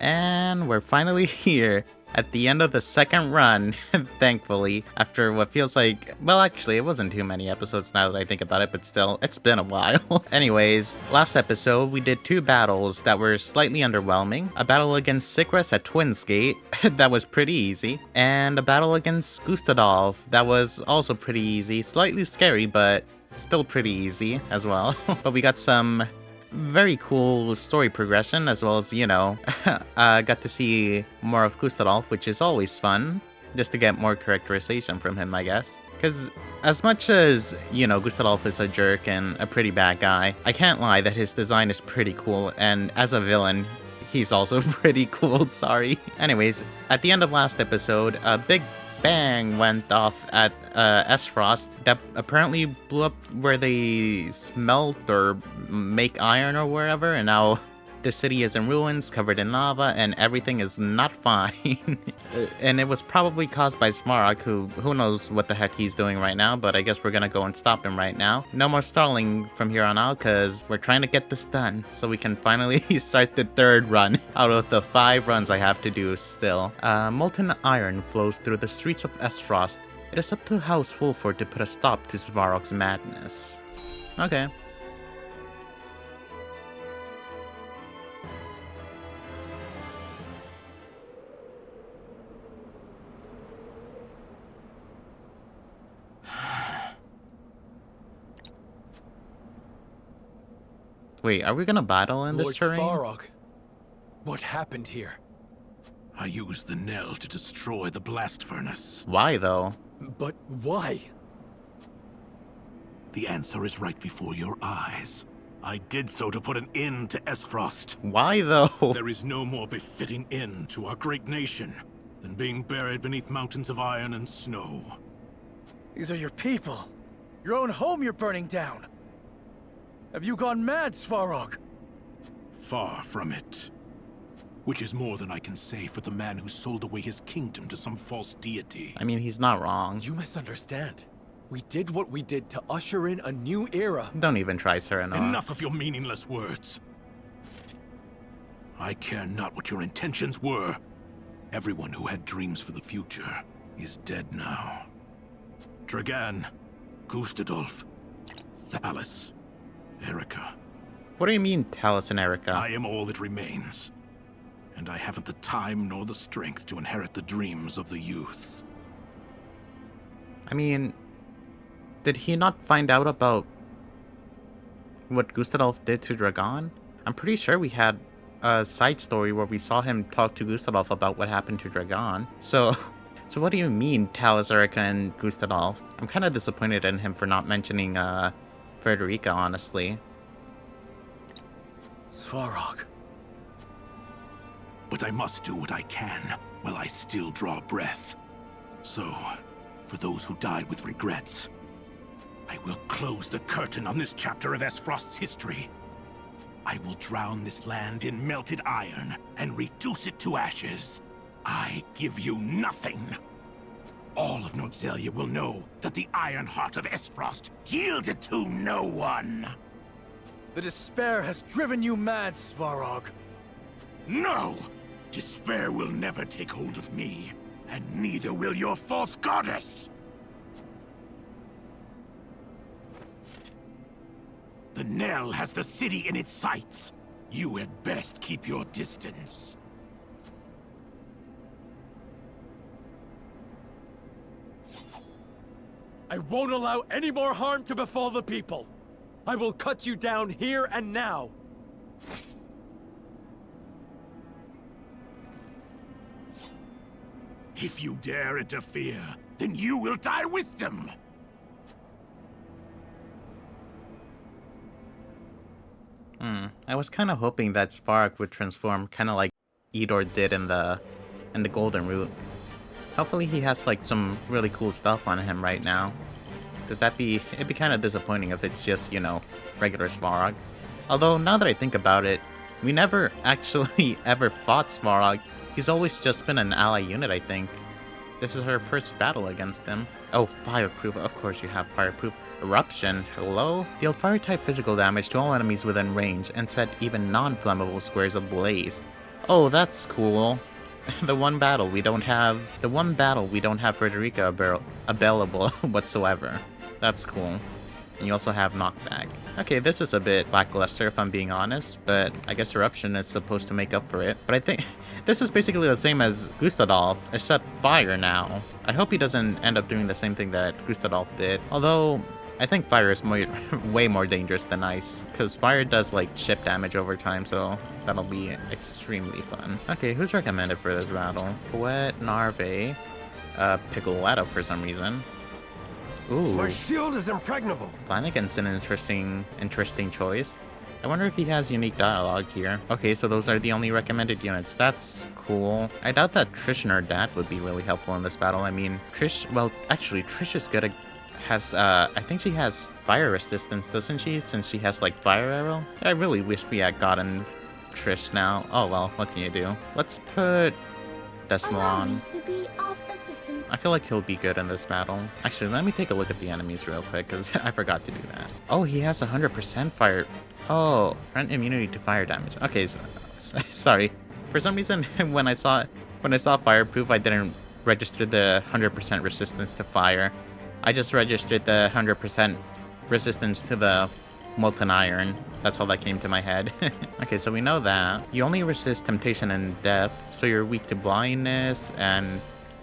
And we're finally here at the end of the second run, thankfully, after what feels like, well, actually, it wasn't too many episodes now that I think about it, but still, it's been a while. Anyways, last episode, we did 2 battles that were slightly underwhelming. A battle against Sigras at Twins Gate, that was pretty easy, and a battle against Gustadolf, that was also pretty easy, slightly scary, but still pretty easy as well. But we got some very cool story progression, as well as, got to see more of Gustadolf, which is always fun, just to get more characterization from him, I guess. Because as much as, Gustadolf is a jerk and a pretty bad guy, I can't lie that his design is pretty cool, and as a villain, he's also pretty cool, sorry. Anyways, at the end of last episode, a big bang went off at Esfrost that apparently blew up where they smelt or make iron or wherever, and now the city is in ruins, covered in lava, and everything is not fine. And it was probably caused by Svarog, who knows what the heck he's doing right now, but I guess we're gonna go and stop him right now. No more stalling from here on out, because we're trying to get this done, so we can finally start the 3rd run out of the 5 runs I have to do still. Molten iron flows through the streets of Esfrost. It is up to House Wolford to put a stop to Svarog's madness. Okay. Wait, are we gonna battle in this terrain? Svarog, what happened here? I used the Knell to destroy the blast furnace. Why, though? But why? The answer is right before your eyes. I did so to put an end to Esfrost. Why, though? There is no more befitting end to our great nation than being buried beneath mountains of iron and snow. These are your people. Your own home you're burning down. Have you gone mad, Svarog? Far from it. Which is more than I can say for the man who sold away his kingdom to some false deity. I mean, he's not wrong. You misunderstand. We did what we did to usher in a new era. Don't even try, Serenoa. Enough of your meaningless words. I care not what your intentions were. Everyone who had dreams for the future is dead now. Dragan, Gustadolf, Thalys, Erica. What do you mean, Talus and Erica? I am all that remains. And I haven't the time nor the strength to inherit the dreams of the youth. I mean, did he not find out about what Gustadolf did to Dragan? I'm pretty sure we had a side story where we saw him talk to Gustadolf about what happened to Dragan. So what do you mean, Talus, Erica, and Gustadolf? I'm kind of disappointed in him for not mentioning, Frederica, honestly. Svarog. But I must do what I can while I still draw breath. So, for those who died with regrets, I will close the curtain on this chapter of Esfrost's history. I will drown this land in melted iron and reduce it to ashes. I give you nothing. All of Nordzelia will know that the iron heart of Esfrost yielded to no one. The despair has driven you mad, Svarog. No! Despair will never take hold of me, and neither will your false goddess! The Knell has the city in its sights. You had best keep your distance. I won't allow any more harm to befall the people. I will cut you down here and now. If you dare interfere, then you will die with them! I was kind of hoping that Svarog would transform kind of like Edor did in the Golden Route. Hopefully he has like some really cool stuff on him right now. Because it'd be kind of disappointing if it's just, regular Svarog. Although, now that I think about it, we never actually ever fought Svarog. He's always just been an ally unit, I think. This is her first battle against him. Oh, fireproof. Of course you have fireproof. Eruption. Hello? Deal fire-type physical damage to all enemies within range and set even non-flammable squares ablaze. Oh, that's cool. The one battle we don't have Frederica available whatsoever. That's cool. And you also have knockback. Okay, this is a bit lackluster if I'm being honest, but I guess Eruption is supposed to make up for it. But I think this is basically the same as Gustadolf, except fire now. I hope he doesn't end up doing the same thing that Gustadolf did. Although, I think fire is way more dangerous than ice, because fire does like chip damage over time, so that'll be extremely fun. Okay, who's recommended for this battle? Poet, Narve, Piccoletta for some reason. Ooh. My shield is impregnable. Flanagan's an interesting choice. I wonder if he has unique dialogue here. Okay, so those are the only recommended units. That's cool. I doubt that Trish and her dad would be really helpful in this battle. I mean, Trish, well, actually, Trish is good at, I think she has fire resistance, doesn't she? Since she has, like, fire arrow? I really wish we had gotten Trish now. Oh, well, what can you do? Let's put Decimal on. I feel like he'll be good in this battle. Actually, let me take a look at the enemies real quick, because I forgot to do that. Oh, he has 100% fire. Oh, grant immunity to fire damage. Okay, sorry. For some reason, when I saw fireproof, I didn't register the 100% resistance to fire. I just registered the 100% resistance to the molten iron. That's all that came to my head. Okay, so we know that. You only resist temptation and death, so you're weak to blindness and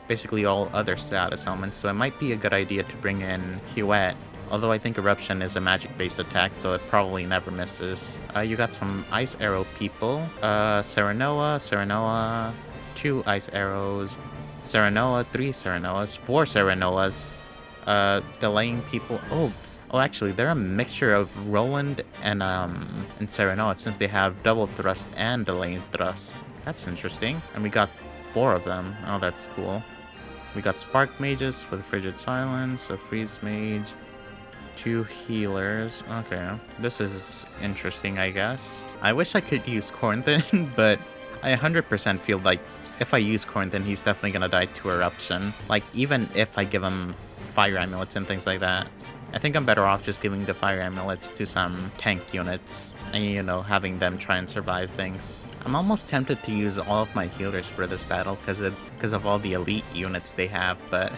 basically all other status elements, so it might be a good idea to bring in Huette. Although I think Eruption is a magic-based attack, so it probably never misses. You got some Ice Arrow people. Serenoa, 2 Ice Arrows. Serenoa, 3 Serenoas, 4 Serenoas. Delaying people. Oh, actually, they're a mixture of Roland and Serenoa, since they have double thrust and delaying thrust. That's interesting. And we got 4 of them. Oh, that's cool. We got Spark Mages for the Frigid Silence, a Freeze Mage, 2 healers. Okay, this is interesting, I guess. I wish I could use Cornthin, but I 100% feel like if I use Cornthin, he's definitely gonna die to Eruption. Like, even if I give him Fire Amulets and things like that. I think I'm better off just giving the Fire Amulets to some tank units and, you know, having them try and survive things. I'm almost tempted to use all of my healers for this battle because of all the elite units they have, but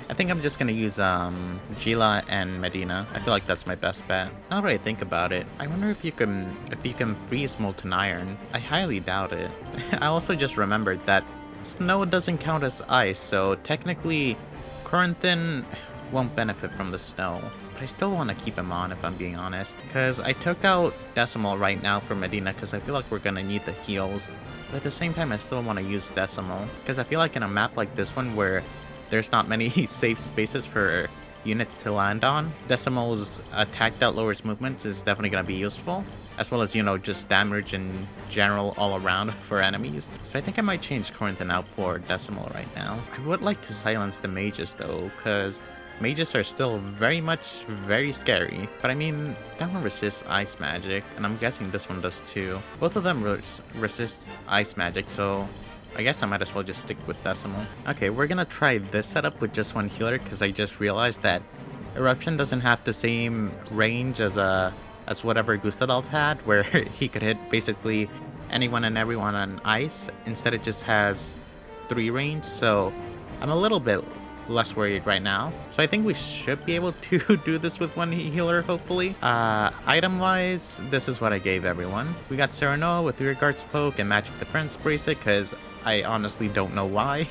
I think I'm just gonna use Gila and Medina. I feel like that's my best bet. Now that I think about it, I wonder if you can freeze molten iron. I highly doubt it. I also just remembered that snow doesn't count as ice, so technically Corinthian won't benefit from the snow. But I still want to keep him on if I'm being honest, because I took out Decimal right now for Medina because I feel like we're gonna need the heals, but at the same time I still want to use Decimal because I feel like in a map like this one where there's not many safe spaces for units to land on, Decimal's attack that lowers movements is definitely gonna be useful, as well as, you know, just damage in general all around for enemies. So I think I might change Corinthian out for Decimal right now. I would like to silence the mages though, because mages are still very scary. But I mean, that one resists ice magic, and I'm guessing this one does too. Both of them resist ice magic, so I guess I might as well just stick with Decimal. Okay, we're gonna try this setup with just one healer, because I just realized that Eruption doesn't have the same range as whatever Gustadolf had, where he could hit basically anyone and everyone on ice. Instead, it just has 3 range, so I'm a little bit less worried right now. So I think we should be able to do this with one healer, hopefully. Item-wise, this is what I gave everyone. We got Serenoa with Rearguard's Cloak and Magic Defense Bracelet, because I honestly don't know why.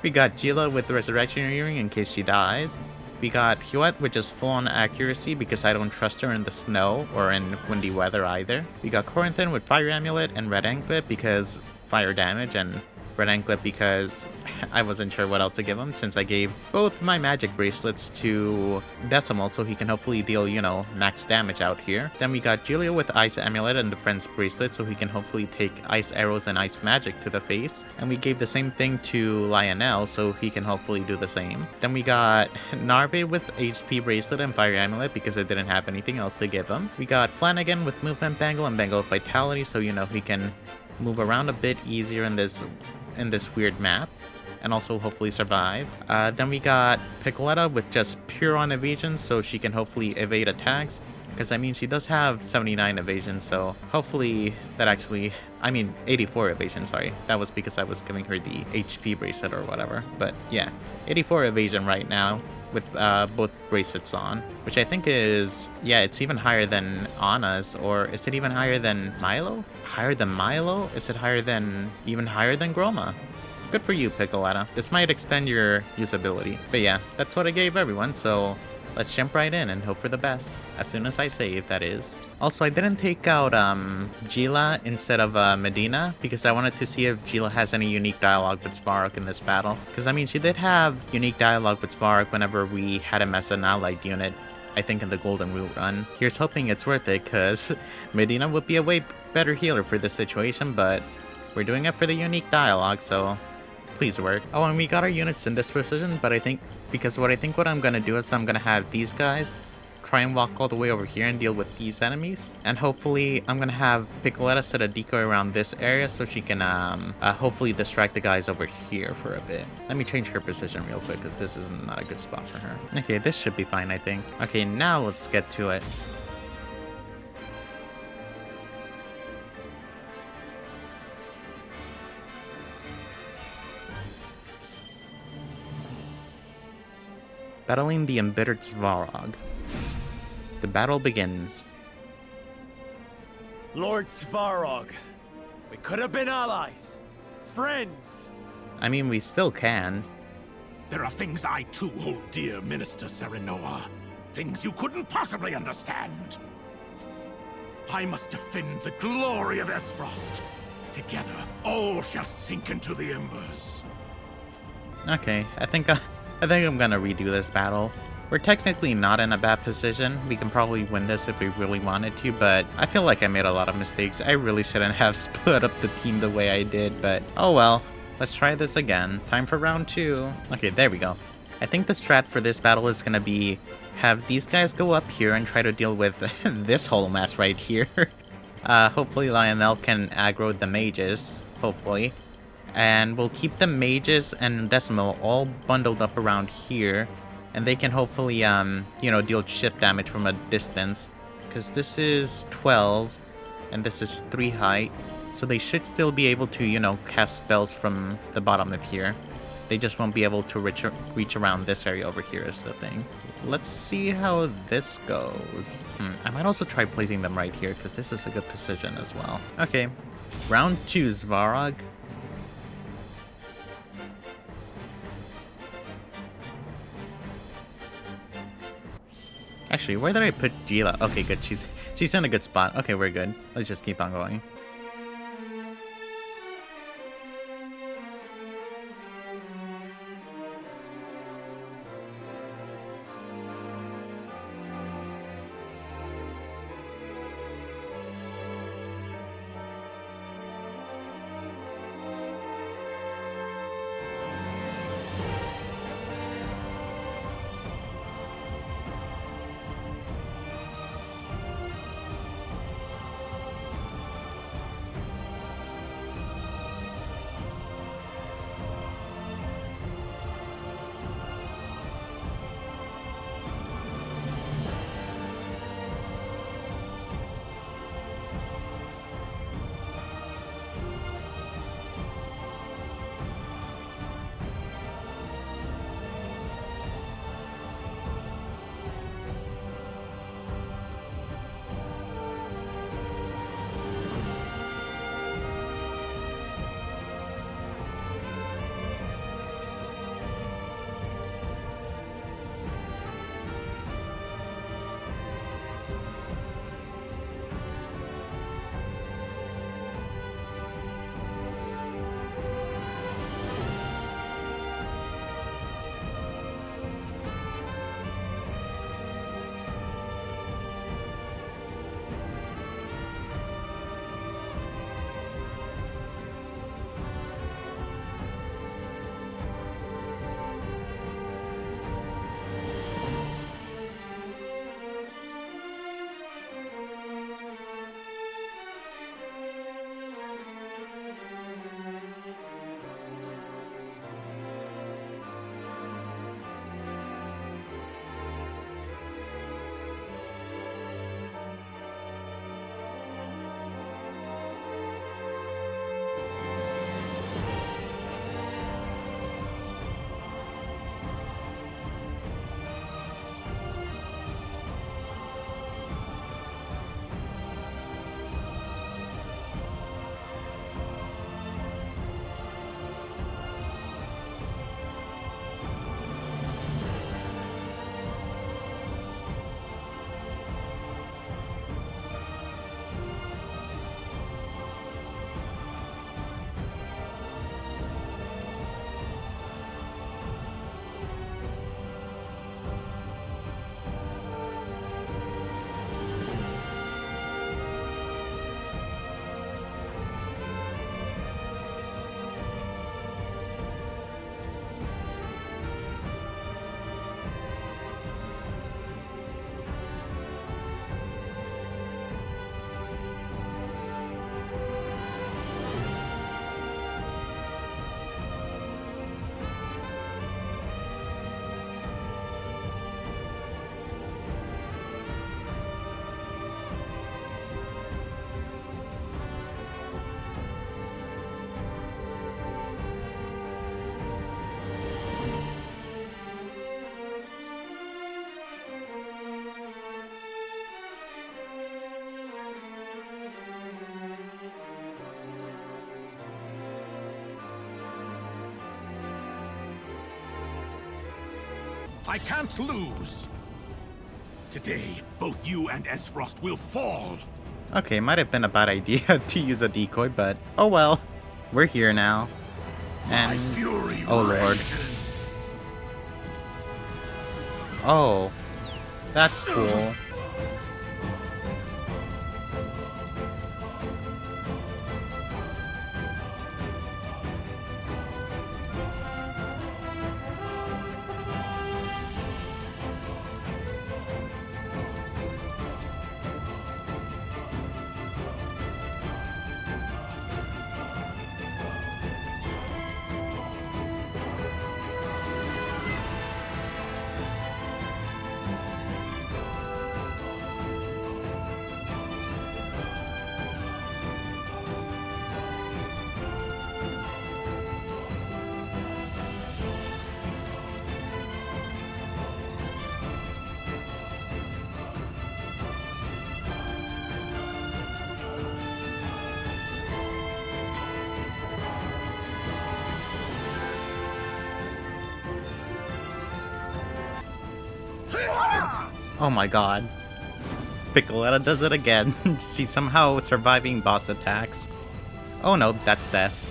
We got Gila with the Resurrection Earring in case she dies. We got Huette with just full-on accuracy because I don't trust her in the snow or in windy weather either. We got Corinthian with Fire Amulet and Red Anklet because fire damage, and Red Anklet because I wasn't sure what else to give him since I gave both my magic bracelets to Decimal so he can hopefully deal, you know, max damage out here. Then we got Julia with Ice Amulet and Defense Bracelet so he can hopefully take ice arrows and ice magic to the face. And we gave the same thing to Lionel so he can hopefully do the same. Then we got Narve with HP Bracelet and Fire Amulet because I didn't have anything else to give him. We got Flanagan with Movement Bangle and Bangle of Vitality so, you know, he can move around a bit easier in this weird map and also hopefully survive. Then we got Piccoletta with just pure on evasion so she can hopefully evade attacks. Because, I mean, she does have 79 evasion, so hopefully that actually... I mean, 84 evasion, sorry. That was because I was giving her the HP bracelet or whatever. But, yeah, 84 evasion right now with both bracelets on. Which I think is... Yeah, it's even higher than Anna's. Or is it even higher than Milo? Higher than Milo? Is it higher than... even higher than Groma? Good for you, Piccoletta. This might extend your usability. But yeah, that's what I gave everyone, so... let's jump right in and hope for the best. As soon as I save, that is. Also, I didn't take out Gila instead of Medina because I wanted to see if Gila has any unique dialogue with Svarog in this battle. Because, I mean, she did have unique dialogue with Svarog whenever we had him as an allied unit, I think in the Golden Root run. Here's hoping it's worth it because Medina would be a way better healer for this situation, but we're doing it for the unique dialogue, so... please work. Oh, and we got our units in this position, but I think, because what I'm gonna do is I'm gonna have these guys try and walk all the way over here and deal with these enemies. And hopefully, I'm gonna have Piccoletta set a decoy around this area so she can, hopefully distract the guys over here for a bit. Let me change her position real quick, because this is not a good spot for her. Okay, this should be fine, I think. Okay, now let's get to it. Battling the embittered Svarog. The battle begins. Lord Svarog, we could have been allies, friends. I mean, we still can. There are things I too hold dear, Minister Serenoa. Things you couldn't possibly understand. I must defend the glory of Esfrost. Together, all shall sink into the embers. Okay, I think I'm gonna redo this battle. We're technically not in a bad position. We can probably win this if we really wanted to, but I feel like I made a lot of mistakes. I really shouldn't have split up the team the way I did, but oh well. Let's try this again. Time for round 2. Okay, there we go. I think the strat for this battle is gonna be have these guys go up here and try to deal with this whole mess right here. Hopefully Lionel can aggro the mages, hopefully. And we'll keep the mages and Decimal all bundled up around here. And they can hopefully, you know, deal chip damage from a distance. Because this is 12, and this is 3 height. So they should still be able to, you know, cast spells from the bottom of here. They just won't be able to reach around this area over here is the thing. Let's see how this goes. I might also try placing them right here, because this is a good position as well. Okay, round 2, Svarog. Actually, where did I put Gila? Okay, good. She's in a good spot. Okay, we're good. Let's just keep on going. I can't lose. Today, both you and Esfrost will fall. Okay, might have been a bad idea to use a decoy, but oh well. We're here now. My And fury oh lord. rages. Oh. That's cool. Oh my god. Piccoletta does it again. She's somehow surviving boss attacks. Oh no, that's death.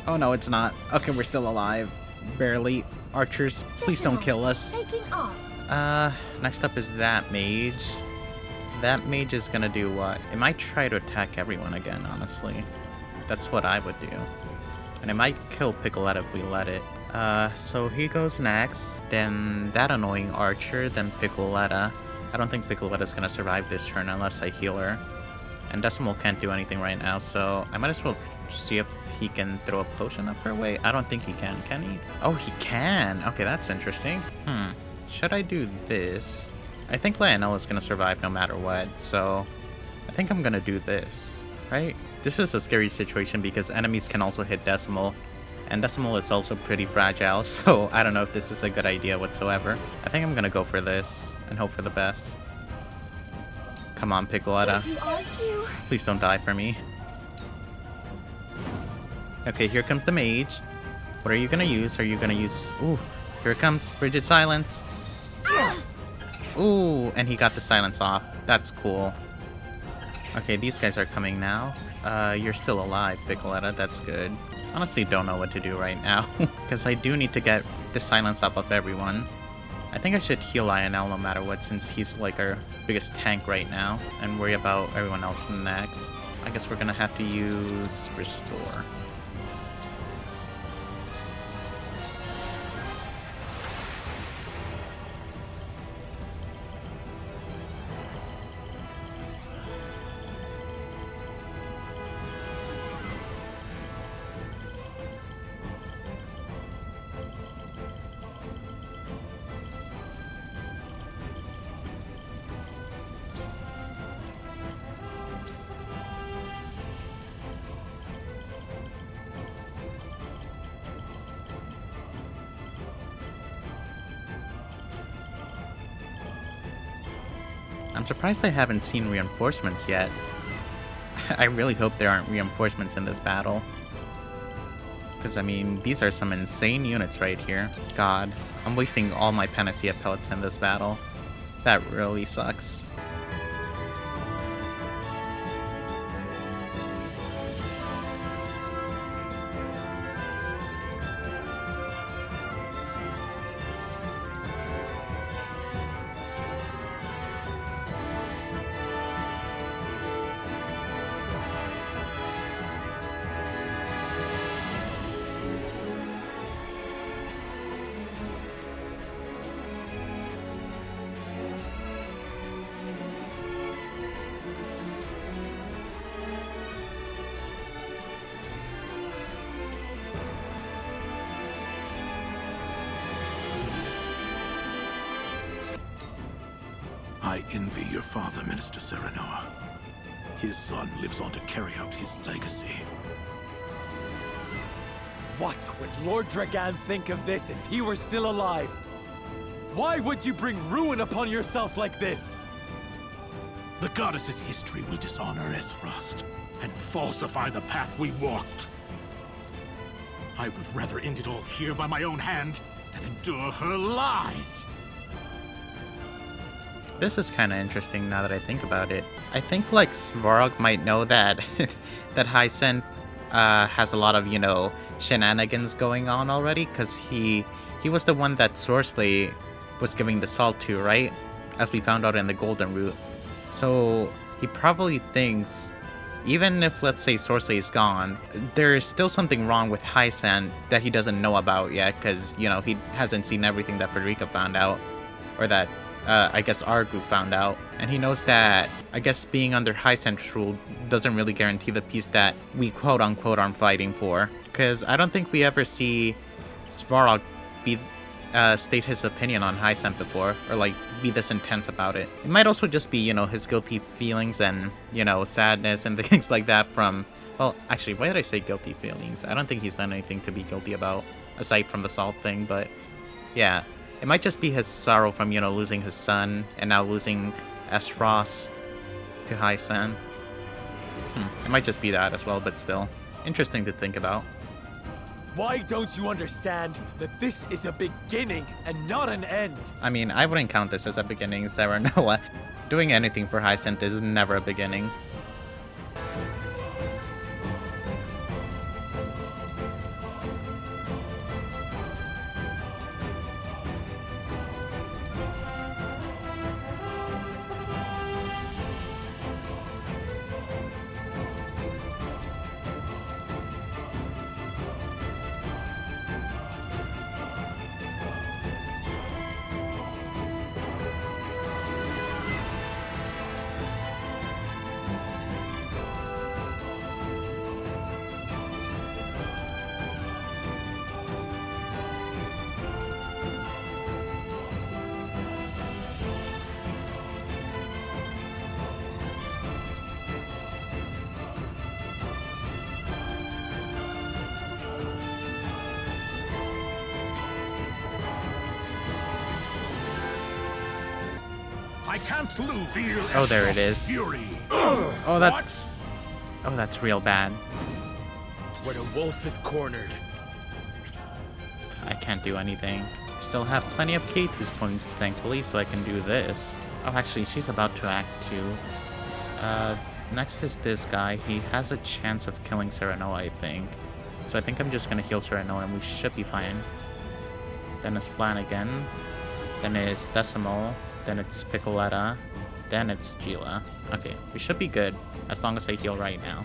Oh no, it's not. Okay, we're still alive. Barely. Archers, please don't kill us. Taking off. Next up is that mage. That mage is gonna do what? It might try to attack everyone again, honestly. That's what I would do. And it might kill Piccoletta if we let it. So he goes next, then that annoying archer, then Piccoletta. I don't think Piccoletta's gonna survive this turn unless I heal her. And Decimal can't do anything right now, so I might as well see if he can throw a potion up her way. I don't think he can he? Oh, he can! Okay, that's interesting. Should I do this? I think Lionella's gonna survive no matter what, so I think I'm gonna do this, right? This is a scary situation because enemies can also hit Decimal, and Decimal is also pretty fragile, so I don't know if this is a good idea whatsoever. I think I'm gonna go for this and hope for the best. Come on, Piccoletta. You are you. Please don't die for me. Okay, here comes the mage. What are you gonna use? Are you gonna use... Ooh, here it comes. Frigid Silence. Ooh, and he got the silence off. That's cool. Okay, these guys are coming now. You're still alive, Piccoletta. That's good. Honestly, don't know what to do right now. Because I do need to get the silence off of everyone. I think I should heal Lionel no matter what, since he's like our biggest tank right now. And worry about everyone else next. I guess we're gonna have to use Restore. I'm surprised I haven't seen reinforcements yet. I really hope there aren't reinforcements in this battle. Because, I mean, these are some insane units right here. God, I'm wasting all my Panacea pellets in this battle. That really sucks. I envy your father, Minister Serenoa. His son lives on to carry out his legacy. What would Lord Dragan think of this if he were still alive? Why would you bring ruin upon yourself like this? The goddess's history will dishonor Esfrost and falsify the path we walked. I would rather end it all here by my own hand than endure her lies. This is kind of interesting now that I think about it. I think like Svarog might know that that Hyacinth has a lot of, you know, shenanigans going on already, because he was the one that Sorsley was giving the salt to, right? As we found out in the Golden Route. So he probably thinks, even if, let's say, Sorsley is gone, there is still something wrong with Hyacinth that he doesn't know about yet, because, you know, he hasn't seen everything that Frederica found out, or that I guess our group found out. And he knows that, I guess, being under Hyacinth's rule doesn't really guarantee the peace that we quote-unquote are fighting for. Because I don't think we ever see Svarog state his opinion on Hyacinth before, or like be this intense about it. It might also just be, you know, his guilty feelings and, you know, sadness and things like that from, well, actually, why did I say guilty feelings? I don't think he's done anything to be guilty about, aside from the salt thing, but yeah. It might just be his sorrow from, you know, losing his son and now losing Aesfrost to Hyacinth. It might just be that as well, but still. Interesting to think about. Why don't you understand that this is a beginning and not an end? I mean, I wouldn't count this as a beginning, Serenoa. Doing anything for Hyacinth is never a beginning. I can't feel Oh, there it is. fury. Oh, that's real bad. When a wolf is cornered. I can't do anything. Still have plenty of K2's points, thankfully, so I can do this. Oh, actually, she's about to act too. Next is this guy. He has a chance of killing Serenoa, I think. So I think I'm just gonna heal Serenoa and we should be fine. Then it's Flanagan. Then it's Decimal. Then it's Piccoletta. Then it's Gila. Okay, we should be good, as long as I heal right now.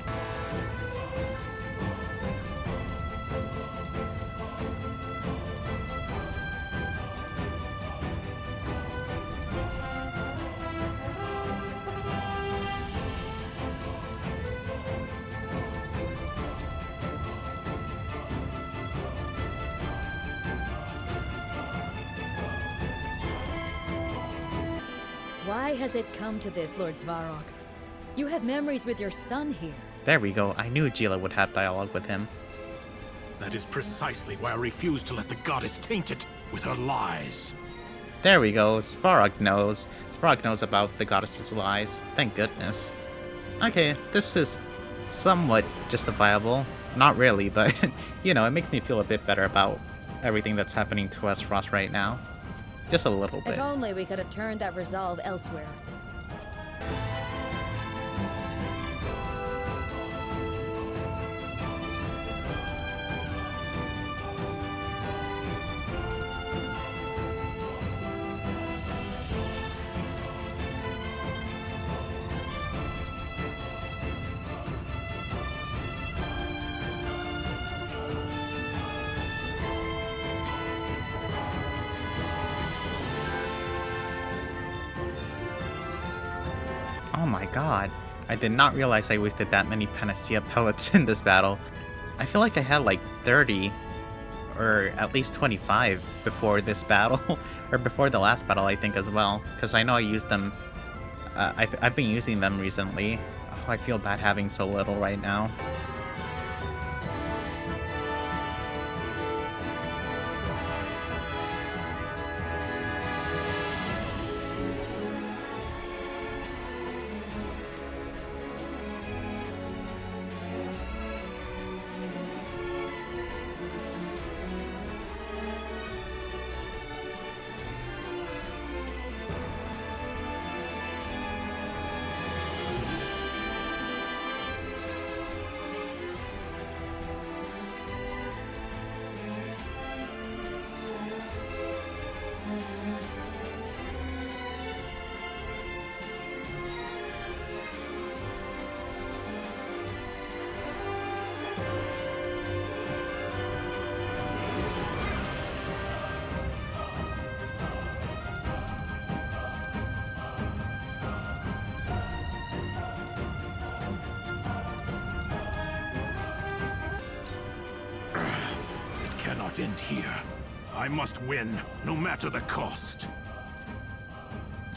Why has it come to this, Lord Svarog? You have memories with your son here. There we go. I knew Gila would have dialogue with him. That is precisely why I refuse to let the goddess taint it with her lies. There we go. Svarog knows. Svarog knows about the goddess's lies. Thank goodness. Okay, this is somewhat justifiable. Not really, but, you know, it makes me feel a bit better about everything that's happening to Aesfrost right now. Just a little bit. If only we could have turned that resolve elsewhere. Oh my god. I did not realize I wasted that many Panacea pellets in this battle. I feel like I had like 30, or at least 25 before this battle, or before the last battle I think as well, because I know I used them, I've been using them recently. Oh, I feel bad having so little right now. cannot end here. I must win, no matter the cost.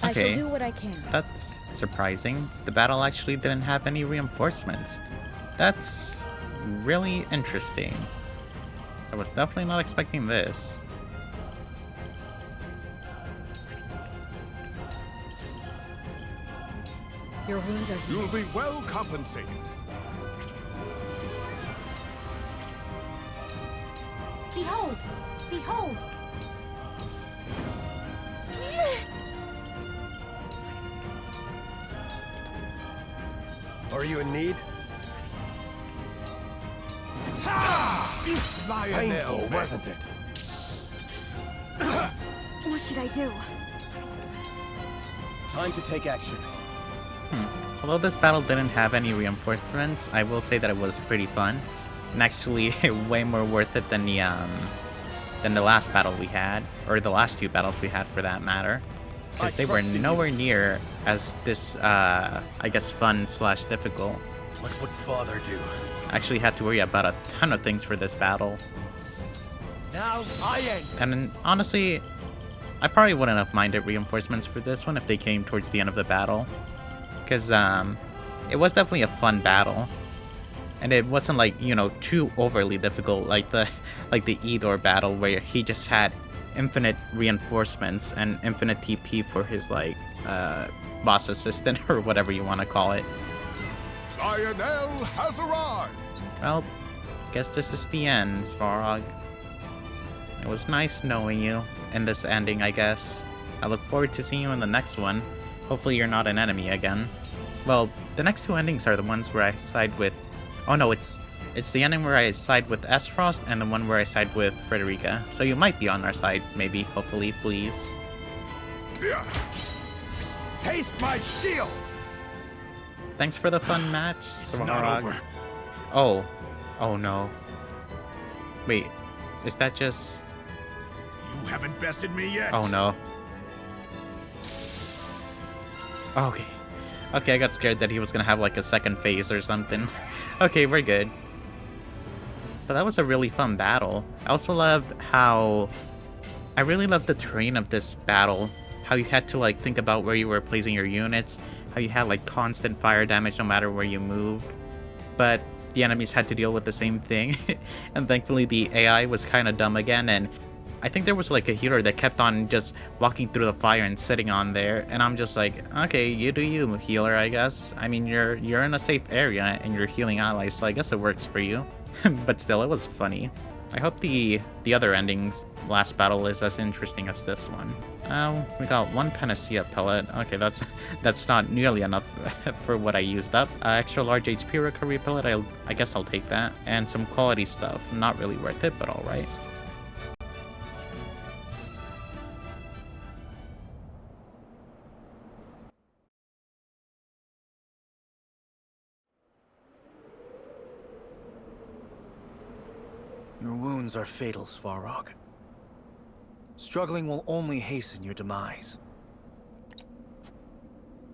I Okay. shall do what I can. That's surprising. The battle actually didn't have any reinforcements. That's really interesting. I was definitely not expecting this. Your wounds are You'll be well compensated. Behold! Behold! Are you in need? Lionel, Painful, wasn't it? What should I do? Time to take action. Although this battle didn't have any reinforcements, I will say that it was pretty fun. And actually way more worth it than the last battle we had, or the last two battles we had for that matter. Because they were nowhere near as this, I guess, fun / difficult. What would Father do? I actually had to worry about a ton of things for this battle. Now I end. And honestly, I probably wouldn't have minded reinforcements for this one if they came towards the end of the battle. Because it was definitely a fun battle. And it wasn't like, you know, too overly difficult like the Edor battle where he just had infinite reinforcements and infinite TP for his like boss assistant or whatever you want to call it. Lionel has arrived. Well, guess this is the end, Svarog. It was nice knowing you in this ending, I guess. I look forward to seeing you in the next one. Hopefully you're not an enemy again. Well, the next two endings are the ones where I side with... Oh no, it's the ending where I side with Esfrost and the one where I side with Frederica. So you might be on our side, maybe, hopefully, please. Taste my shield! Thanks for the fun match, It's Svarog. not over. Oh no. Wait, is that just... You haven't bested me yet. Oh no. Okay. Okay, I got scared that he was gonna have like a second phase or something. Okay, we're good. But that was a really fun battle. I also loved how... I really loved the terrain of this battle. How you had to like think about where you were placing your units. How you had like constant fire damage no matter where you moved. But the enemies had to deal with the same thing. And thankfully the AI was kind of dumb again, and I think there was like a healer that kept on just walking through the fire and sitting on there, and I'm just like, okay, you do you, healer, I guess. I mean, you're in a safe area and you're healing allies, so I guess it works for you. But still, it was funny. I hope the other endings last battle is as interesting as this one. We got one Panacea pellet. Okay, that's not nearly enough for what I used up. Extra large HP recovery pellet, I guess I'll take that. And some quality stuff. Not really worth it, but alright. Your wounds are fatal, Svarog. Struggling will only hasten your demise.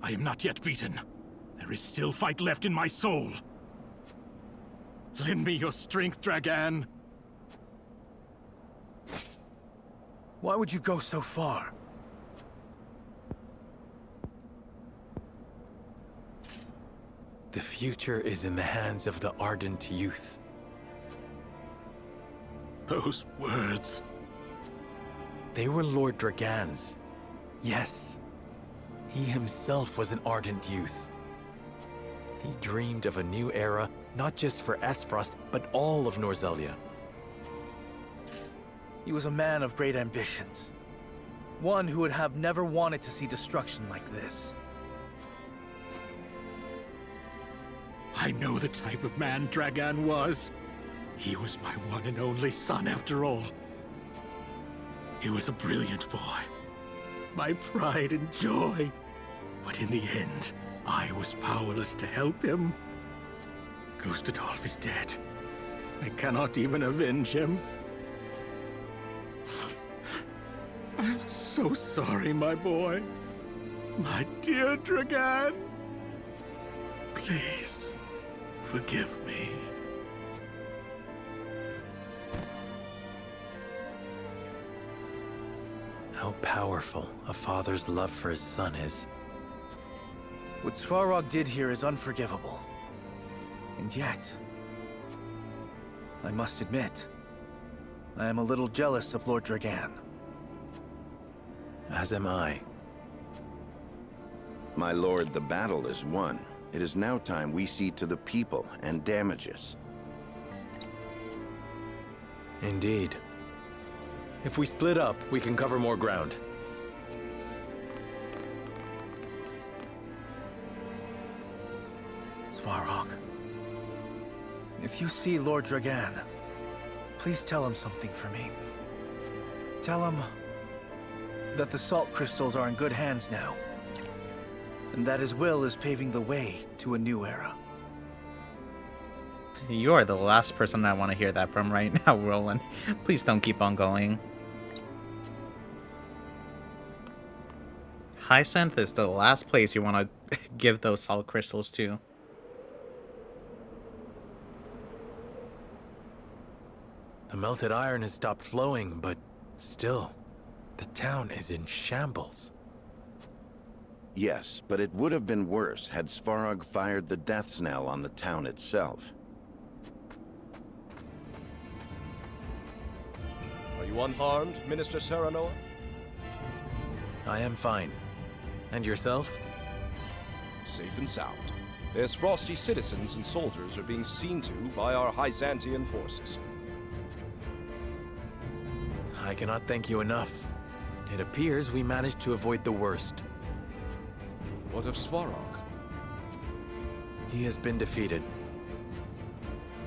I am not yet beaten. There is still fight left in my soul. Lend me your strength, Dragan. Why would you go so far? The future is in the hands of the ardent youth. Those words. They were Lord Dragan's. Yes. He himself was an ardent youth. He dreamed of a new era, not just for Esfrost, but all of Norzelia. He was a man of great ambitions. One who would have never wanted to see destruction like this. I know the type of man Dragan was. He was my one and only son, after all. He was a brilliant boy. My pride and joy. But in the end, I was powerless to help him. Gustadolf is dead. I cannot even avenge him. I'm so sorry, my boy. My dear Dragan. Please, forgive me. How powerful a father's love for his son is. What Svarog did here is unforgivable. And yet, I must admit, I am a little jealous of Lord Dragan. As am I. My lord, the battle is won. It is now time we see to the people and damages. Indeed. If we split up, we can cover more ground. Svarog, if you see Lord Dragan, please tell him something for me. Tell him that the salt crystals are in good hands now, and that his will is paving the way to a new era. You are the last person I want to hear that from right now, Roland. Please don't keep on going. Hyacinth is the last place you want to give those salt crystals to. The melted iron has stopped flowing, but still, the town is in shambles. Yes, but it would have been worse had Svarog fired the death knell on the town itself. Are you unharmed, Minister Serenoa? I am fine. And yourself? Safe and sound. There's frosty citizens and soldiers are being seen to by our Hyzantian forces. I cannot thank you enough. It appears we managed to avoid the worst. What of Svarog? He has been defeated.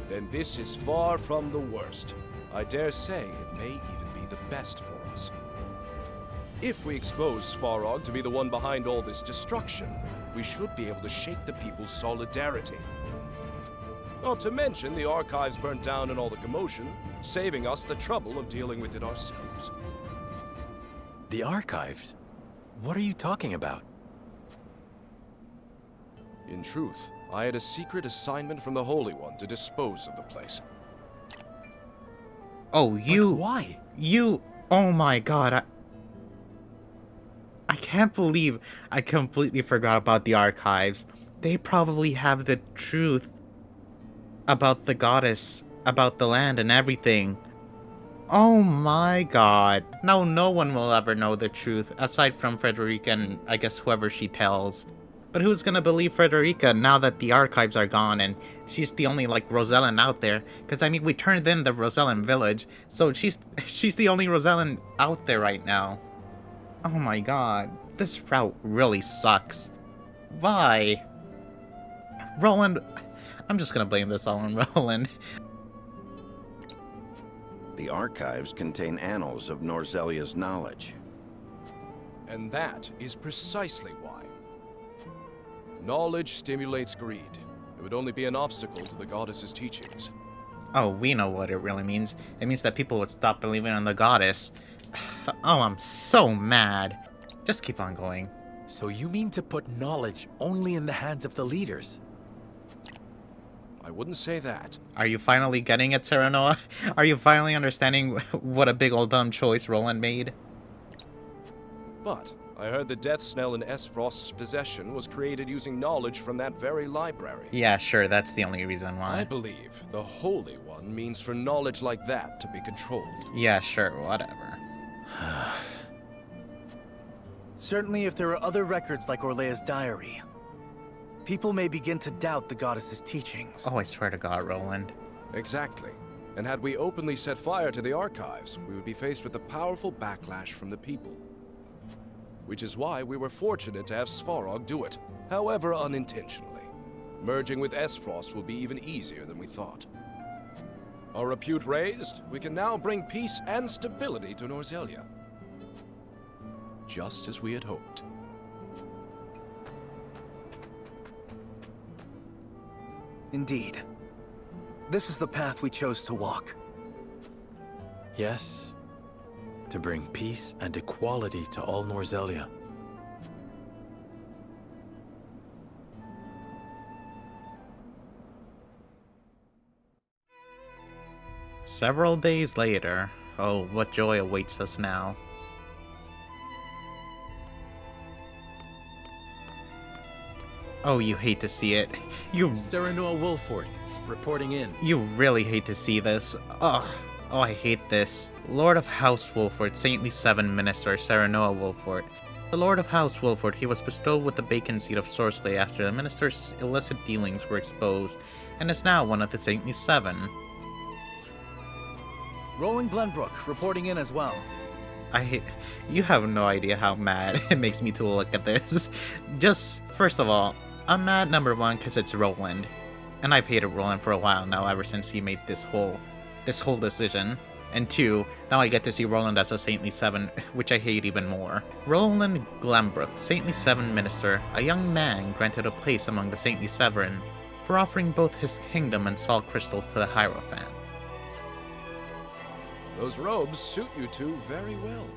Then this is far from the worst. I dare say it may even be the best for us. If we expose Svarog to be the one behind all this destruction, we should be able to shake the people's solidarity. Not to mention the archives burnt down in all the commotion, saving us the trouble of dealing with it ourselves. The archives? What are you talking about? In truth, I had a secret assignment from the Holy One to dispose of the place. Oh, you... But why? You... Oh my god, I can't believe I completely forgot about the archives. They probably have the truth about the goddess, about the land and everything. Oh my god. Now no one will ever know the truth, aside from Frederica and I guess whoever she tells. But who's gonna believe Frederica now that the archives are gone and she's the only, like, Rosellan out there? Because, I mean, we turned in the Rosellan village, so she's the only Rosellan out there right now. Oh my god. This route really sucks. Why? Roland... I'm just gonna blame this all on Roland. The archives contain annals of Norzelia's knowledge. And that is precisely why. Knowledge stimulates greed. It would only be an obstacle to the goddess's teachings. Oh, we know what it really means. It means that people would stop believing in the goddess. Oh, I'm so mad. Just keep on going. So you mean to put knowledge only in the hands of the leaders? I wouldn't say that. Are you finally getting it, Serenoa? Are you finally understanding what a big old dumb choice Roland made? But I heard the death knell in Esfrost's possession was created using knowledge from that very library. Yeah, sure, that's the only reason why. I believe the Holy One means for knowledge like that to be controlled. Yeah, sure, whatever. Certainly if there are other records like Orlea's diary, people may begin to doubt the goddess's teachings. Oh, I swear to God, Roland. Exactly. And had we openly set fire to the archives, we would be faced with a powerful backlash from the people. Which is why we were fortunate to have Svarog do it, however unintentionally. Merging with Esfrost will be even easier than we thought. Our repute raised, we can now bring peace and stability to Norzelia. Just as we had hoped. Indeed. This is the path we chose to walk. Yes. To bring peace and equality to all Norzelia. Several days later, oh, what joy awaits us now. Oh, you hate to see it. You Serenoa Wolford, reporting in. You really hate to see this. Ugh. Oh, I hate this. Lord of House Wolford, Saintly Seven Minister, Serenoa Wolford. The Lord of House Wolford, he was bestowed with the vacant seat of Sorcery after the minister's illicit dealings were exposed, and is now one of the Saintly Seven. Roland Glenbrook, reporting in as well. You have no idea how mad it makes me to look at this. Just, first of all, I'm mad number one because it's Roland. And I've hated Roland for a while now, ever since he made this whole decision. And two, now I get to see Roland as a Saintly Seven, which I hate even more. Roland Glenbrook, Saintly Seven Minister, a young man granted a place among the Saintly Seven for offering both his kingdom and salt crystals to the Hierophant. Those robes suit you two very well.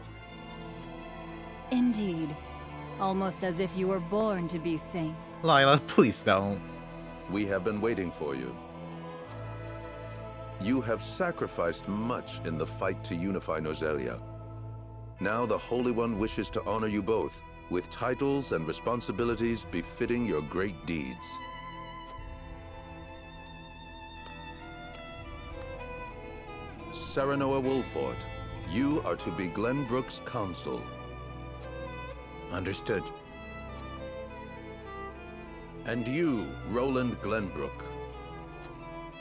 Indeed. Almost as if you were born to be saints. Lila, please don't. We have been waiting for you. You have sacrificed much in the fight to unify Norzelia. Now the Holy One wishes to honor you both, with titles and responsibilities befitting your great deeds. Serenoa Wolford, you are to be Glenbrook's consul. Understood. And you, Roland Glenbrook,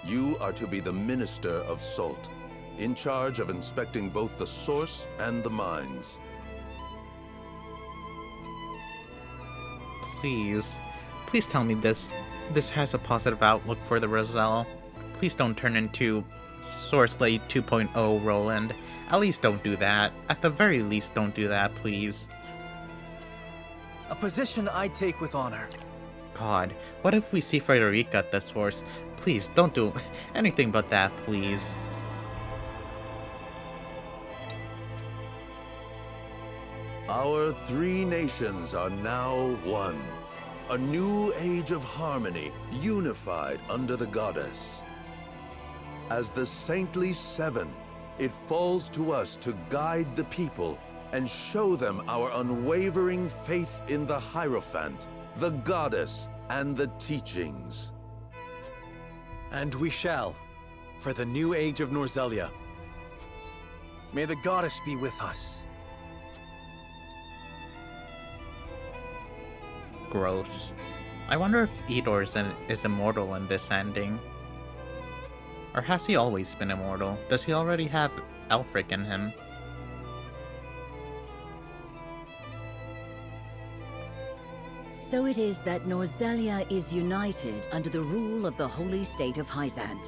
you are to be the Minister of Salt, in charge of inspecting both the source and the mines. Please tell me this has a positive outlook for the Roselle. Please don't turn into Source Blade 2.0 Roland. At least don't do that. At the very least, don't do that, please. A position I take with honor. God, what if we see Frederica at the Source? Please, don't do anything but that, please. Our three nations are now one. A new age of harmony, unified under the goddess. As the Saintly Seven, it falls to us to guide the people and show them our unwavering faith in the Hierophant, the goddess, and the teachings. And we shall, for the new age of Norzelia. May the goddess be with us. Gross. I wonder if Idor is immortal in this ending. Or has he always been immortal? Does he already have Elfric in him? So it is that Norzelia is united under the rule of the holy state of Hyzant.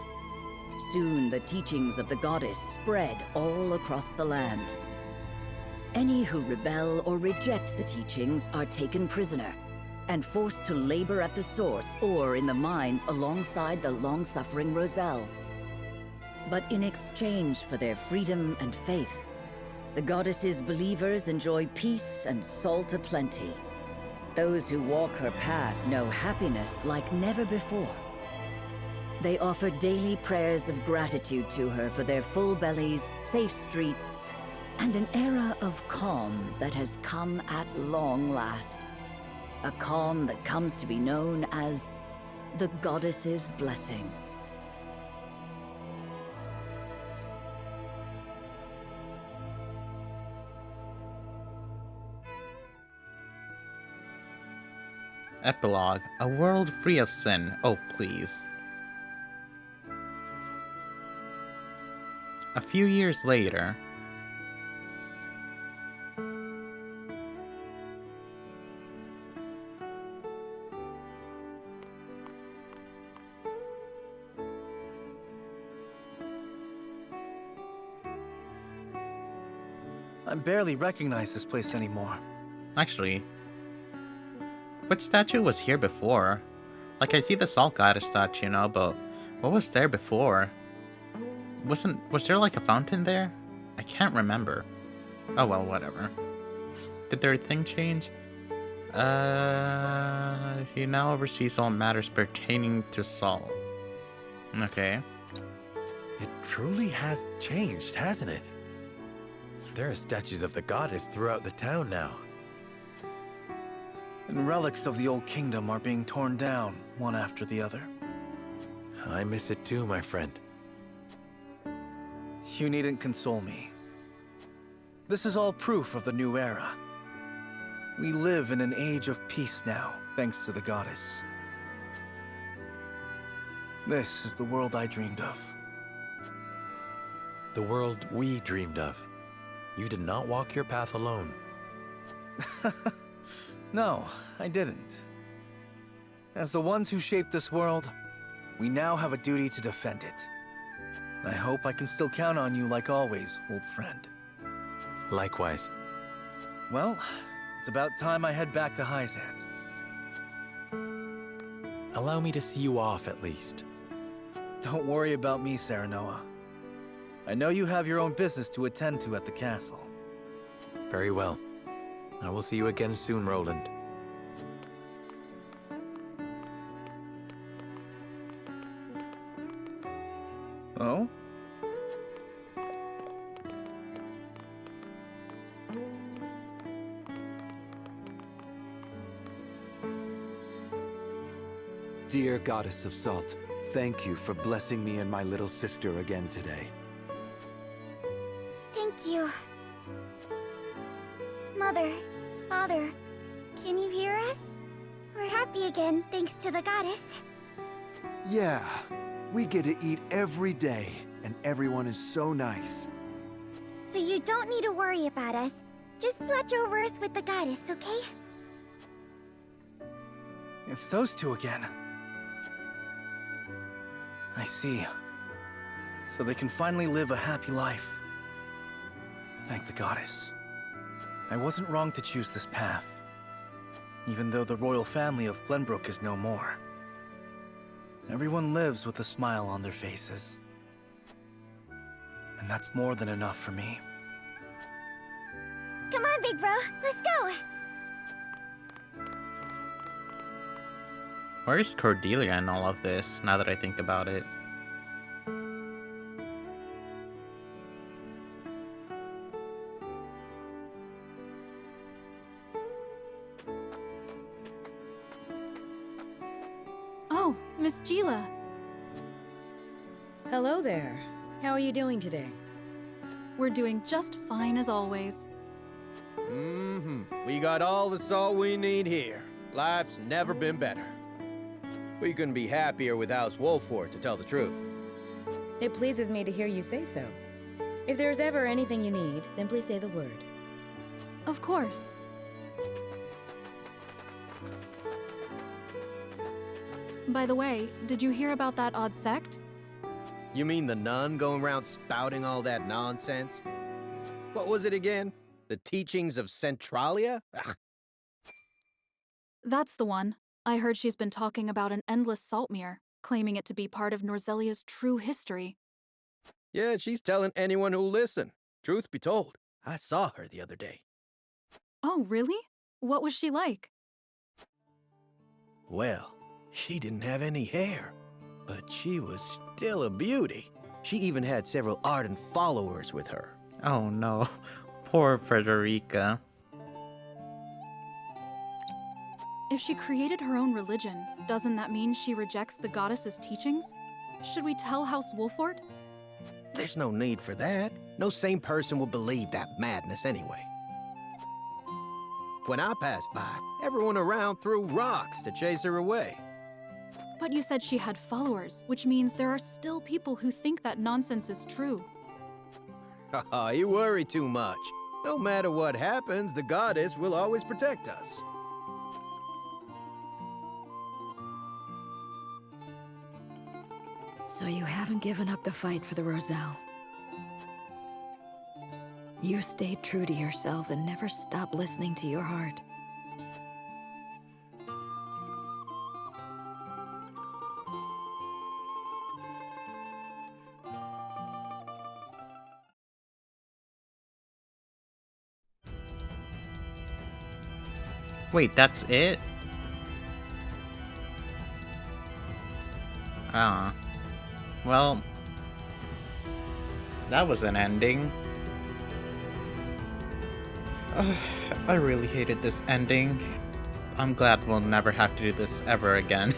Soon the teachings of the goddess spread all across the land. Any who rebel or reject the teachings are taken prisoner and forced to labor at the source or in the mines alongside the long-suffering Roselle. But in exchange for their freedom and faith, the goddess's believers enjoy peace and salt aplenty. Those who walk her path know happiness like never before. They offer daily prayers of gratitude to her for their full bellies, safe streets, and an era of calm that has come at long last. A calm that comes to be known as the goddess's blessing. Epilogue. A world free of sin. Oh, please. A few years later... I barely recognize this place anymore. Actually, which statue was here before? Like, I see the Salt Goddess statue now, but what was there before? Was there like a fountain there? I can't remember. Oh well, whatever. Did their thing change? He now oversees all matters pertaining to Salt. Okay. It truly has changed, hasn't it? There are statues of the goddess throughout the town now. And relics of the old kingdom are being torn down, one after the other. I miss it too, my friend. You needn't console me. This is all proof of the new era. We live in an age of peace now, thanks to the goddess. This is the world I dreamed of. The world we dreamed of. You did not walk your path alone. No, I didn't. As the ones who shaped this world, we now have a duty to defend it. I hope I can still count on you like always, old friend. Likewise. Well, it's about time I head back to Hyzant. Allow me to see you off at least. Don't worry about me, Serenoa. I know you have your own business to attend to at the castle. Very well. I will see you again soon, Roland. Oh? Dear Goddess of Salt, thank you for blessing me and my little sister again today. Thank you. Mother, Father, can you hear us? We're happy again, thanks to the goddess. Yeah, we get to eat every day, and everyone is so nice. So you don't need to worry about us. Just watch over us with the goddess, okay? It's those two again. I see. So they can finally live a happy life. Thank the goddess. I wasn't wrong to choose this path, even though the royal family of Glenbrook is no more. Everyone lives with a smile on their faces. And that's more than enough for me. Come on, big bro, let's go! Where's Cordelia in all of this, now that I think about it? Oh, Miss Gila. Hello there. How are you doing today? We're doing just fine as always. We got all the salt we need here. Life's never been better. We couldn't be happier with House Wolford, to tell the truth. It pleases me to hear you say so. If there's ever anything you need, simply say the word. Of course. By the way, did you hear about that odd sect? You mean the nun going around spouting all that nonsense? What was it again? The teachings of Centralia? Ugh. That's the one. I heard she's been talking about an endless salt mirror, claiming it to be part of Norzelia's true history. Yeah, she's telling anyone who'll listen. Truth be told, I saw her the other day. Oh, really? What was she like? Well, she didn't have any hair, but she was still a beauty. She even had several ardent followers with her. Oh no, poor Frederica. If she created her own religion, doesn't that mean she rejects the goddess's teachings? Should we tell House Wolford? There's no need for that. No sane person will believe that madness anyway. When I passed by, everyone around threw rocks to chase her away. But you said she had followers, which means there are still people who think that nonsense is true. Haha, you worry too much. No matter what happens, the goddess will always protect us. So you haven't given up the fight for the Roselle. You stayed true to yourself and never stopped listening to your heart. Wait, that's it? Well, that was an ending. I really hated this ending. I'm glad we'll never have to do this ever again.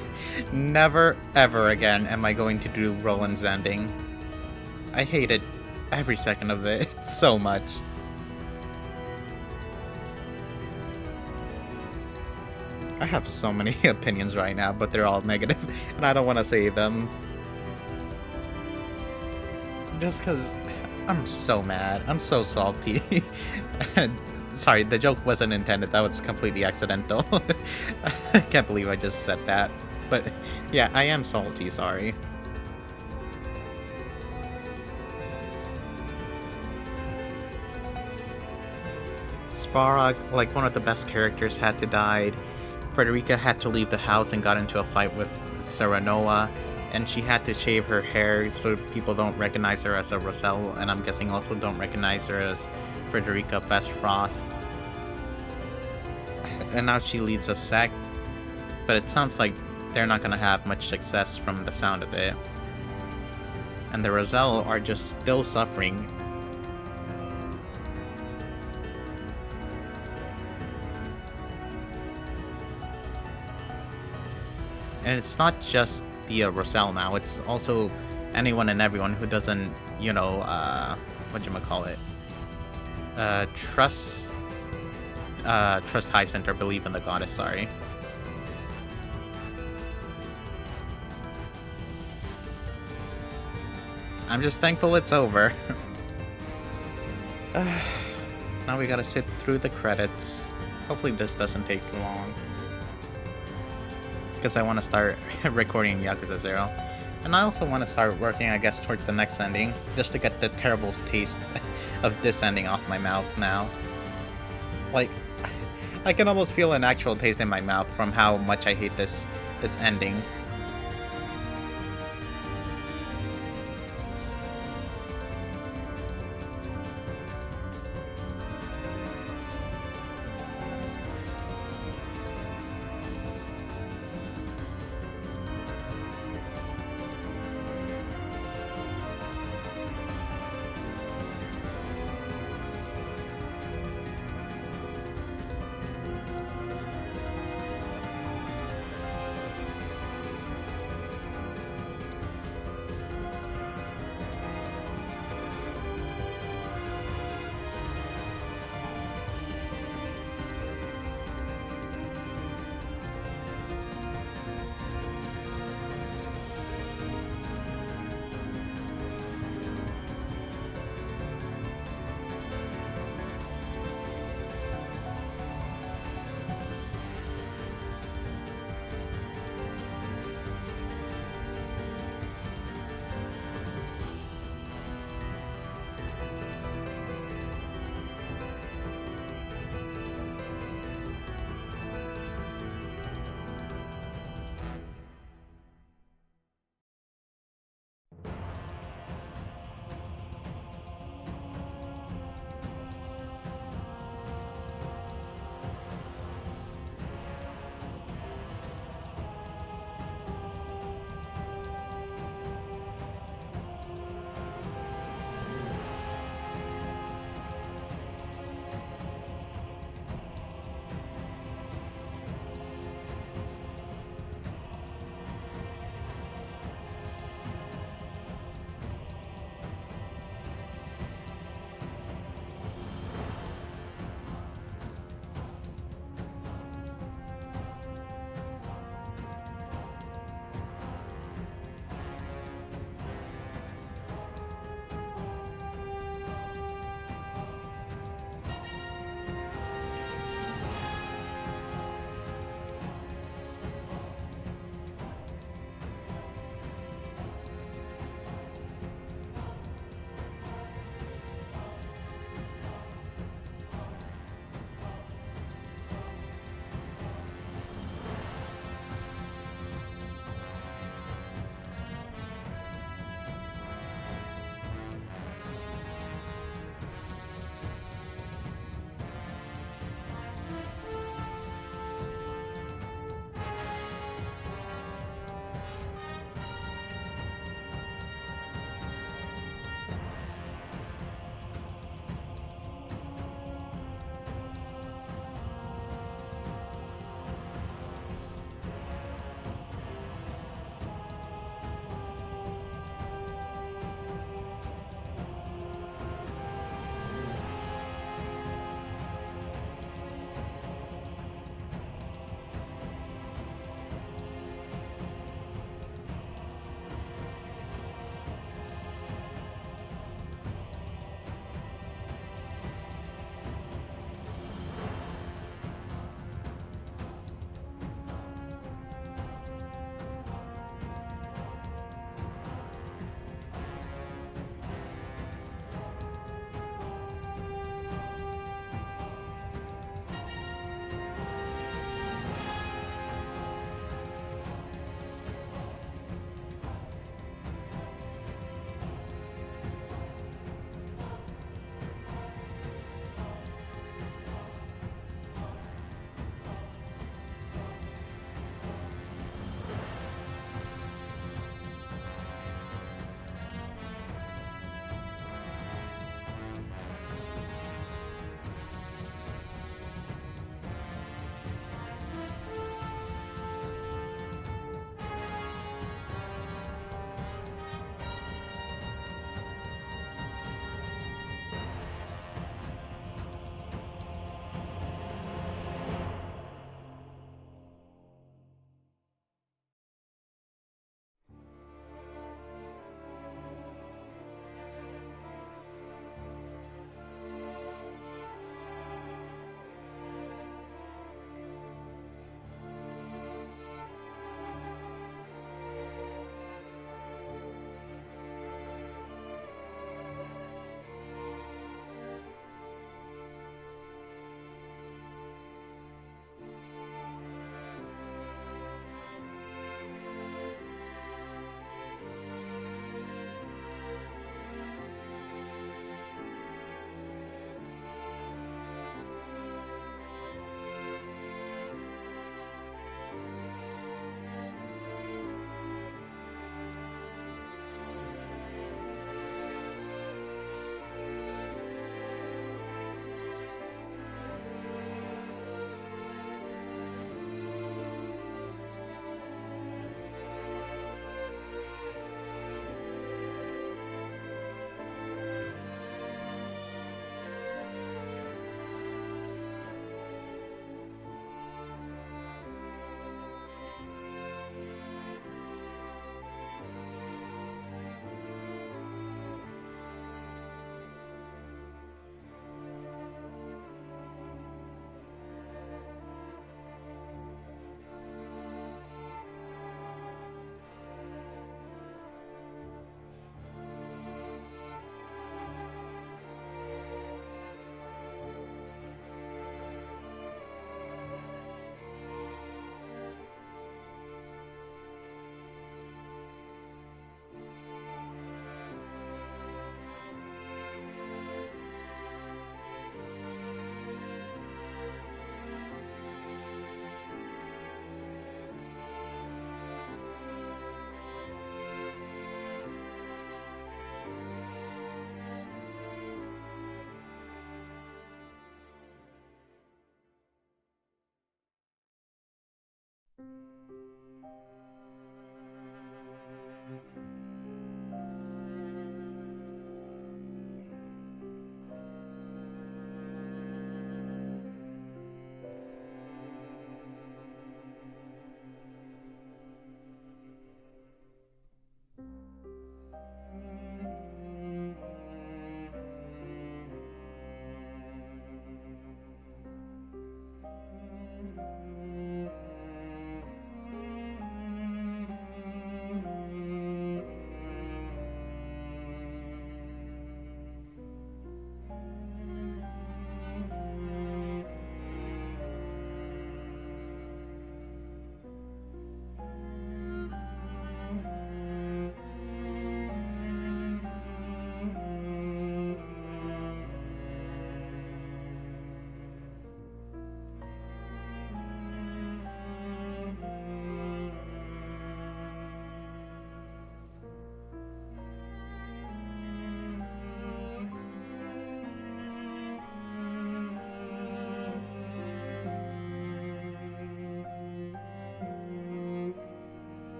Never, ever again am I going to do Roland's ending. I hated every second of it so much. I have so many opinions right now, but they're all negative, and I don't want to say them. Just because I'm so mad. I'm so salty. Sorry, the joke wasn't intended. That was completely accidental. I can't believe I just said that. But yeah, I am salty, sorry. Svarog, like one of the best characters, had to die. Frederica had to leave the house and got into a fight with Serenoa, and she had to shave her hair so people don't recognize her as a Roselle, and I'm guessing also don't recognize her as Frederica Vestfrost. And now she leads a sect, but it sounds like they're not gonna have much success from the sound of it. And the Roselle are just still suffering. And it's not just the Roselle now, it's also anyone and everyone who doesn't, you know, whatchamacallit, trust Hyacinthe or believe in the goddess, sorry. I'm just thankful it's over. Now we gotta sit through the credits. Hopefully this doesn't take too long, because I want to start recording Yakuza 0. And I also want to start working, I guess, towards the next ending, just to get the terrible taste of this ending off my mouth now. Like, I can almost feel an actual taste in my mouth from how much I hate this ending.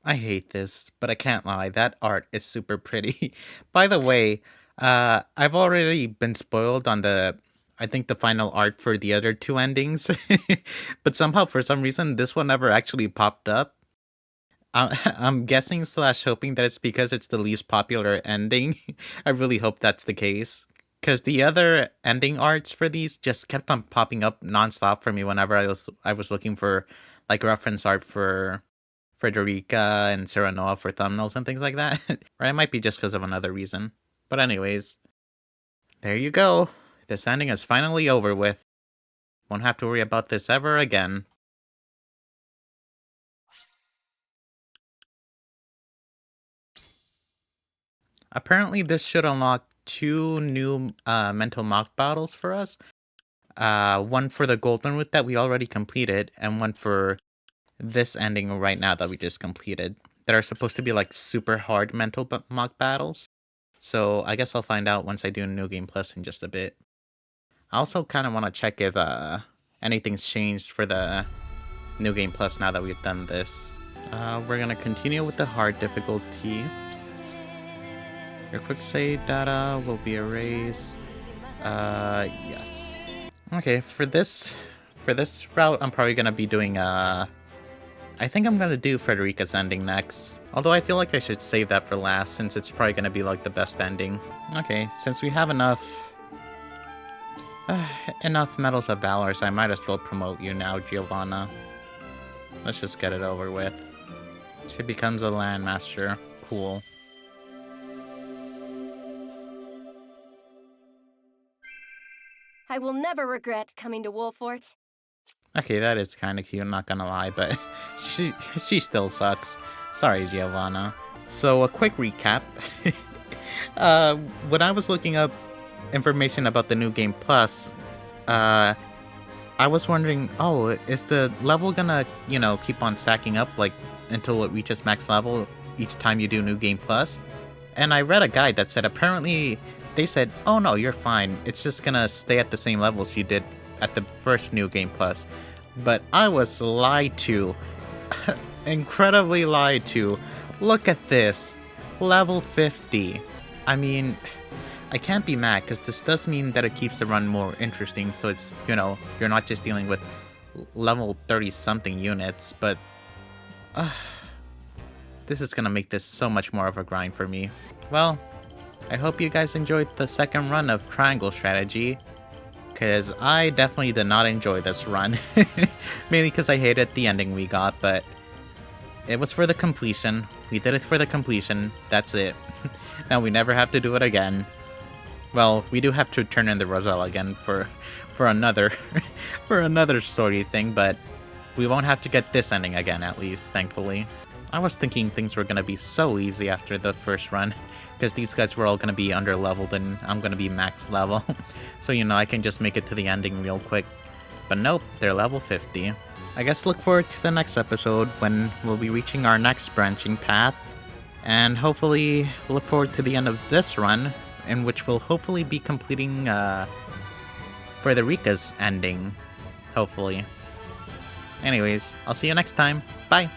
I hate this, but I can't lie, that art is super pretty. By the way, I've already been spoiled on I think the final art for the other two endings, but somehow for some reason this one never actually popped up. I'm guessing slash hoping that it's because it's the least popular ending. I really hope that's the case. Because the other ending arts for these just kept on popping up nonstop for me whenever I was looking for like reference art for Frederica and Serenoa for thumbnails and things like that. Or it might be just because of another reason. But anyways, there you go. This ending is finally over with. Won't have to worry about this ever again. Apparently this should unlock 2 new mental mock battles for us. One for the golden route that we already completed, and one for this ending right now that we just completed. That are supposed to be like super hard mental mock battles. So I guess I'll find out once I do New Game Plus in just a bit. I also kind of want to check if anything's changed for the New Game Plus now that we've done this. We're gonna continue with the hard difficulty. Your quick save data will be erased. Yes. Okay, for this route, I'm probably gonna be doing I think I'm gonna do Frederica's ending next. Although I feel like I should save that for last, since it's probably gonna be like the best ending. Okay, since we have enough Medals of Valor, so I might as well promote you now, Giovanna. Let's just get it over with. She becomes a Landmaster. Cool. I will never regret coming to Wolfort. Okay, that is kind of cute, not gonna lie, but she still sucks. Sorry, Giovanna. So, a quick recap. When I was looking up information about the New Game Plus, I was wondering, oh, is the level gonna, keep on stacking up, like, until it reaches max level each time you do New Game Plus? And I read a guide that said apparently they said, oh no, you're fine. It's just gonna stay at the same levels you did at the first New Game Plus. But I was lied to. Incredibly lied to. Look at this. Level 50. I mean, I can't be mad because this does mean that it keeps the run more interesting. So it's, you're not just dealing with level 30 something units, but this is gonna make this so much more of a grind for me. Well, I hope you guys enjoyed the second run of Triangle Strategy, because I definitely did not enjoy this run. Mainly because I hated the ending we got, but it was for the completion. We did it for the completion. That's it. Now we never have to do it again. Well, we do have to turn in the Roselle again for another for another story thing, but we won't have to get this ending again, at least, thankfully. I was thinking things were gonna be so easy after the first run, because these guys were all gonna be under-leveled and I'm gonna be max level. So, I can just make it to the ending real quick. But nope, they're level 50. I guess look forward to the next episode when we'll be reaching our next branching path. And hopefully look forward to the end of this run, in which we'll hopefully be completing Frederica's ending. Hopefully. Anyways, I'll see you next time. Bye!